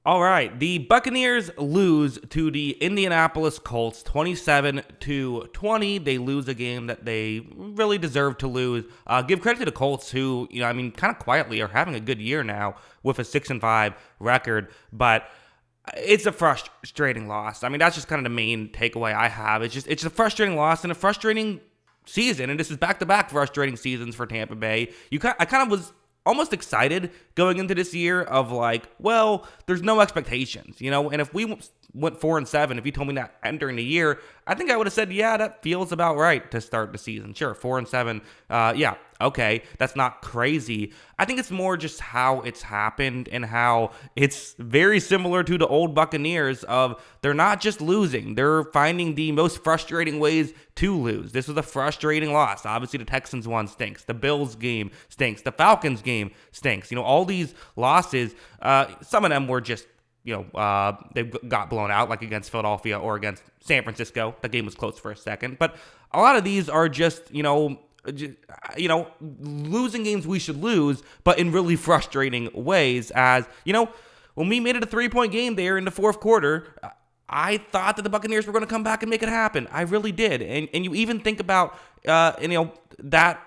All right, the Buccaneers lose to the Indianapolis Colts 27-20. They lose a game that they really deserve to lose. Give credit to the Colts who, kind of quietly are having a good year now with a 6-5 record, but it's a frustrating loss. I mean, that's just kind of the main takeaway I have. It's a frustrating loss and a frustrating season, and this is back-to-back frustrating seasons for Tampa Bay. I kind of was almost excited going into this year of like, well, there's no expectations, and if we went 4-7, if you told me that entering the year, I think I would have said, yeah, that feels about right to start the season. Sure, 4-7, yeah, okay, that's not crazy. I think it's more just how it's happened and how it's very similar to the old Buccaneers of they're not just losing, they're finding the most frustrating ways to lose. This was a frustrating loss. Obviously, the Texans one stinks. The Bills game stinks. The Falcons game stinks. All these losses, some of them were just they got blown out, like against Philadelphia or against San Francisco. That game was close for a second. But a lot of these are just, losing games we should lose, but in really frustrating ways. As, when we made it a 3-point game there in the fourth quarter, I thought that the Buccaneers were going to come back and make it happen. I really did. And you even think about, that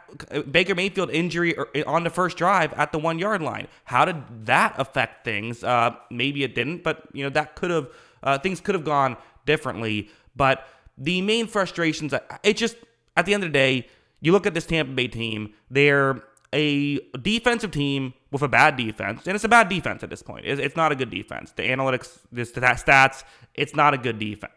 Baker Mayfield injury on the first drive at the 1-yard line. How did that affect things? Maybe it didn't, but that could have things could have gone differently. But the main frustrations, it just at the end of the day, you look at this Tampa Bay team. They're a defensive team with a bad defense, and it's a bad defense at this point. It's not a good defense. The analytics, the stats, it's not a good defense.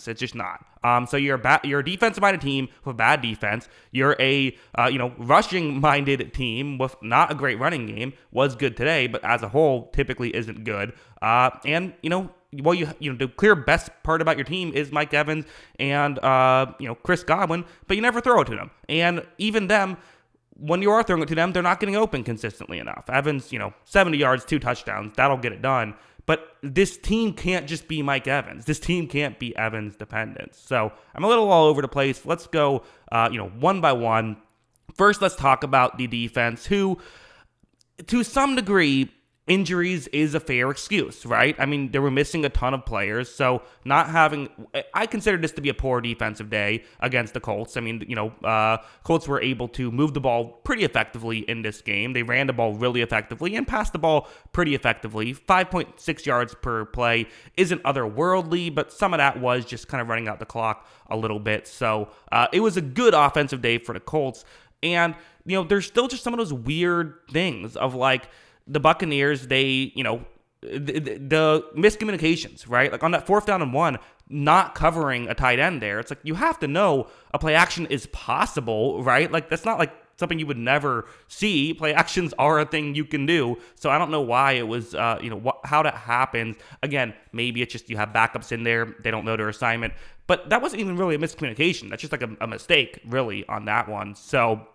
It's just not. So you're a defensive-minded team with a bad defense. You're a rushing-minded team with not a great running game. Was good today, but as a whole, typically isn't good. The clear best part about your team is Mike Evans and Chris Godwin, but you never throw it to them. And even them, when you are throwing it to them, they're not getting open consistently enough. Evans, 70 yards, 2 touchdowns, that'll get it done. But this team can't just be Mike Evans. This team can't be Evans dependent. So I'm a little all over the place. Let's go, one by one. First, let's talk about the defense, who, to some degree, injuries is a fair excuse, right? I mean, they were missing a ton of players, so I consider this to be a poor defensive day against the Colts. I mean, Colts were able to move the ball pretty effectively in this game. They ran the ball really effectively and passed the ball pretty effectively. 5.6 yards per play isn't otherworldly, but some of that was just kind of running out the clock a little bit. So it was a good offensive day for the Colts. And, there's still just some of those weird things of like, the Buccaneers, the miscommunications, right? Like on that 4th down and 1, not covering a tight end there. It's like you have to know a play action is possible, right? Like that's not like something you would never see. Play actions are a thing you can do. So I don't know why it was, how that happens. Again, maybe it's just you have backups in there. They don't know their assignment. But that wasn't even really a miscommunication. That's just like a mistake, really, on that one. So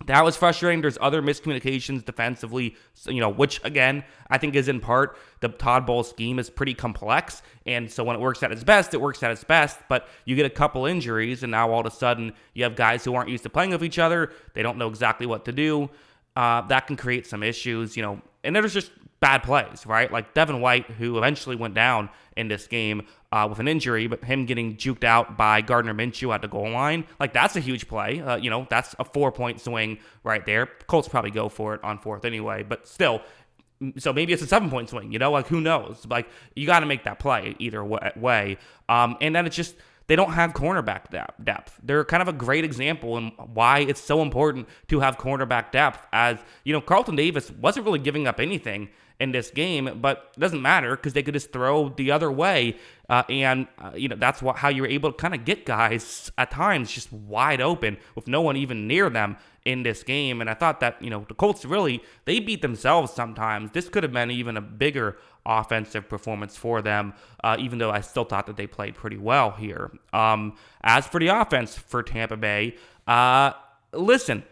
that was frustrating. There's other miscommunications defensively, which, again, I think is in part the Todd Bowles scheme is pretty complex. And so when it works at its best, it works at its best. But you get a couple injuries, and now all of a sudden you have guys who aren't used to playing with each other. They don't know exactly what to do. That can create some issues, and there's just bad plays, right? Like Devin White, who eventually went down in this game with an injury, but him getting juked out by Gardner Minshew at the goal line, like that's a huge play. That's a 4-point swing right there. Colts probably go for it on 4th anyway, but still. So maybe it's a 7-point swing, like who knows? Like you got to make that play either way. And then it's just, they don't have cornerback depth. They're kind of a great example in why it's so important to have cornerback depth. As Carlton Davis wasn't really giving up anything in this game, but it doesn't matter because they could just throw the other way. That's how you were able to kind of get guys at times just wide open with no one even near them in this game. And I thought that, the Colts really, they beat themselves sometimes. This could have been even a bigger offensive performance for them, even though I still thought that they played pretty well here. As for the offense for Tampa Bay, listen,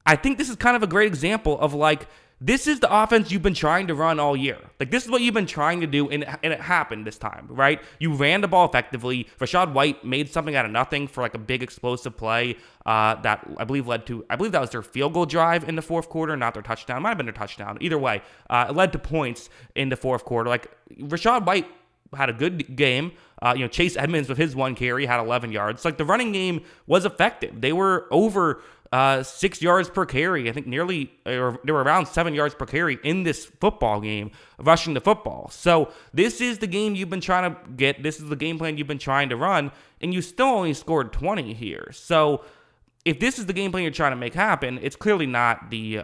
I think this is kind of a great example of like, this is the offense you've been trying to run all year. Like, this is what you've been trying to do, and it happened this time, right? You ran the ball effectively. Rashad White made something out of nothing for, like, a big explosive play that I believe that was their field goal drive in the fourth quarter, not their touchdown. It might have been their touchdown. Either way, it led to points in the fourth quarter. Like, Rachaad White had a good game. Chase Edmonds with his 1 carry had 11 yards. Like, the running game was effective. They were over 6 yards per carry. I think they were around 7 yards per carry in this football game, rushing the football. So this is the game you've been trying to get. This is the game plan you've been trying to run, and you still only scored 20 here. So if this is the game plan you're trying to make happen, it's clearly not the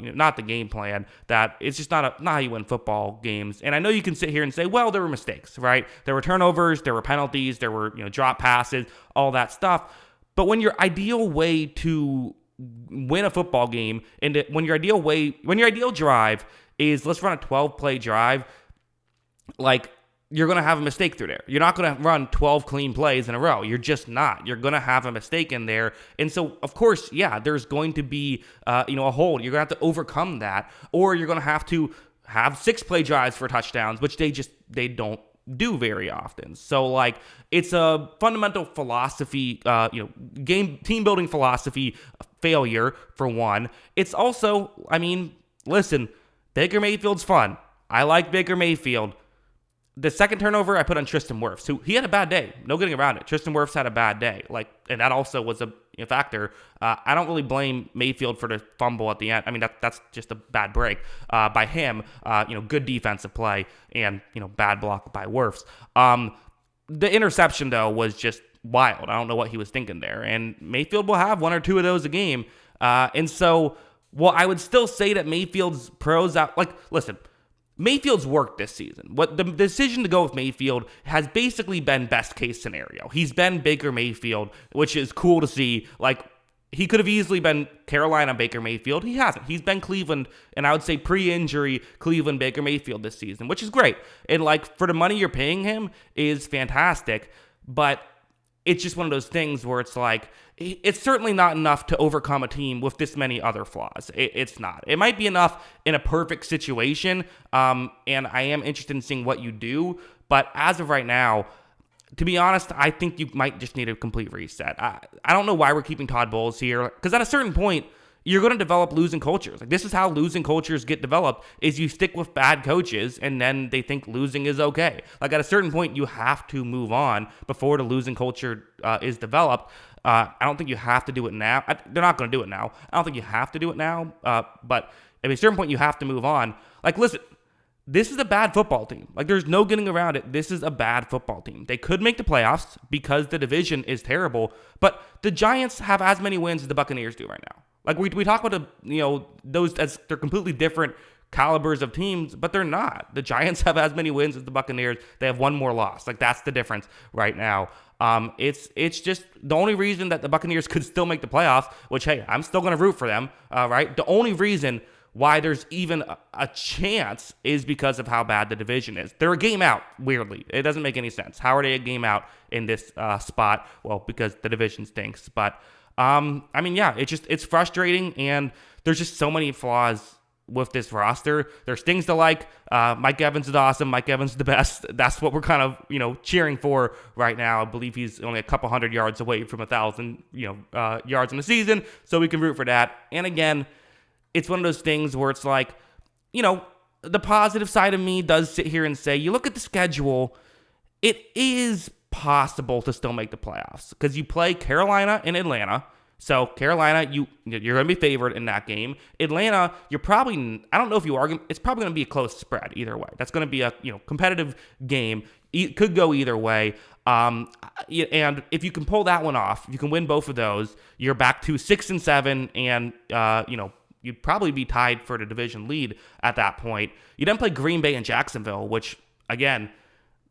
not the game plan. That it's just not how you win football games. And I know you can sit here and say, well, there were mistakes, right? There were turnovers, there were penalties, there were drop passes, all that stuff. But when your ideal way to win a football game, and when your ideal drive is, let's run a 12-play drive, like, you're going to have a mistake through there. You're not going to run 12 clean plays in a row. You're just not. You're going to have a mistake in there. And so, of course, yeah, there's going to be, a hold. You're going to have to overcome that. Or you're going to have 6-play drives for touchdowns, which they don't do very often. So, like, it's a fundamental philosophy, team building philosophy failure, for one. It's also, listen, Baker Mayfield's fun. I like Baker Mayfield. The second turnover I put on Tristan Wirfs, who he had a bad day. No getting around it. Tristan Wirfs had a bad day. And that also was a factor. I don't really blame Mayfield for the fumble at the end. That's just a bad break by him. Good defensive play and, bad block by Wirfs. The interception, though, was just wild. I don't know what he was thinking there. And Mayfield will have 1 or 2 of those a game. And so, I would still say that Mayfield's pros out. Listen, Mayfield's worked this season. The decision to go with Mayfield has basically been best case scenario. He's been Baker Mayfield, which is cool to see. He could have easily been Carolina Baker Mayfield. He hasn't. He's been Cleveland, and I would say pre-injury Cleveland Baker Mayfield this season, which is great. And for the money you're paying him is fantastic, but it's just one of those things where it's certainly not enough to overcome a team with this many other flaws. It's not. It might be enough in a perfect situation, and I am interested in seeing what you do. But as of right now, to be honest, I think you might just need a complete reset. I don't know why we're keeping Todd Bowles here, because at a certain point, you're going to develop losing cultures. This is how losing cultures get developed, is you stick with bad coaches and then they think losing is okay. At a certain point, you have to move on before the losing culture is developed. I don't think you have to do it now. They're not going to do it now. I don't think you have to do it now. But at a certain point, you have to move on. Listen, this is a bad football team. There's no getting around it. This is a bad football team. They could make the playoffs because the division is terrible, but the Giants have as many wins as the Buccaneers do right now. We talk about those as they're completely different calibers of teams, but they're not. The Giants have as many wins as the Buccaneers. They have 1 more loss. That's the difference right now. It's just the only reason that the Buccaneers could still make the playoffs, which, hey, I'm still going to root for them, right? The only reason why there's even a chance is because of how bad the division is. They're a game out, weirdly. It doesn't make any sense. How are they a game out in this spot? Well, because the division stinks. But, it's frustrating, and there's just so many flaws with this roster. There's things to like. Mike Evans is awesome. Mike Evans is the best. That's what we're kind of, cheering for right now. I believe he's only a couple hundred yards away from 1,000, yards in the season, so we can root for that. And again, it's one of those things where it's the positive side of me does sit here and say, you look at the schedule, it is possible to still make the playoffs because you play Carolina and Atlanta. So Carolina, you're going to be favored in that game. Atlanta, you're probably, I don't know if you are, it's probably going to be a close spread either way. That's going to be a competitive game. It could go either way. And if you can pull that one off, you can win both of those, you're back to 6-7, and you'd probably be tied for the division lead at that point. You then play Green Bay and Jacksonville, which, again,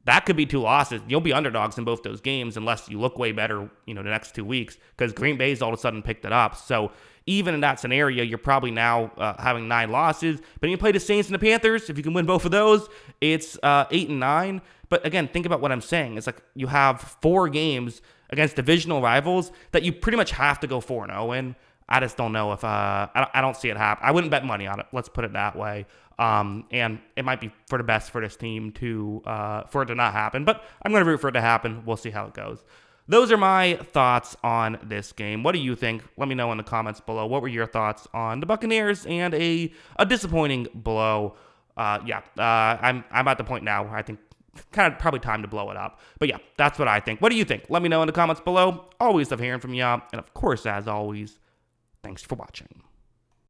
that could be 2 losses. You'll be underdogs in both those games unless you look way better, the next 2 weeks, because Green Bay's all of a sudden picked it up. So even in that scenario, you're probably now having 9 losses. But you play the Saints and the Panthers. If you can win both of those, it's 8-9. But again, think about what I'm saying. It's you have 4 games against divisional rivals that you pretty much have to go 4-0 in. I just don't know if I don't see it happen. I wouldn't bet money on it. Let's put it that way. And it might be for the best for this team for it to not happen. But I'm going to root for it to happen. We'll see how it goes. Those are my thoughts on this game. What do you think? Let me know in the comments below. What were your thoughts on the Buccaneers and a disappointing blow? I'm at the point now where I think kind of probably time to blow it up. But yeah, that's what I think. What do you think? Let me know in the comments below. Always love hearing from you. And of course, as always, thanks for watching.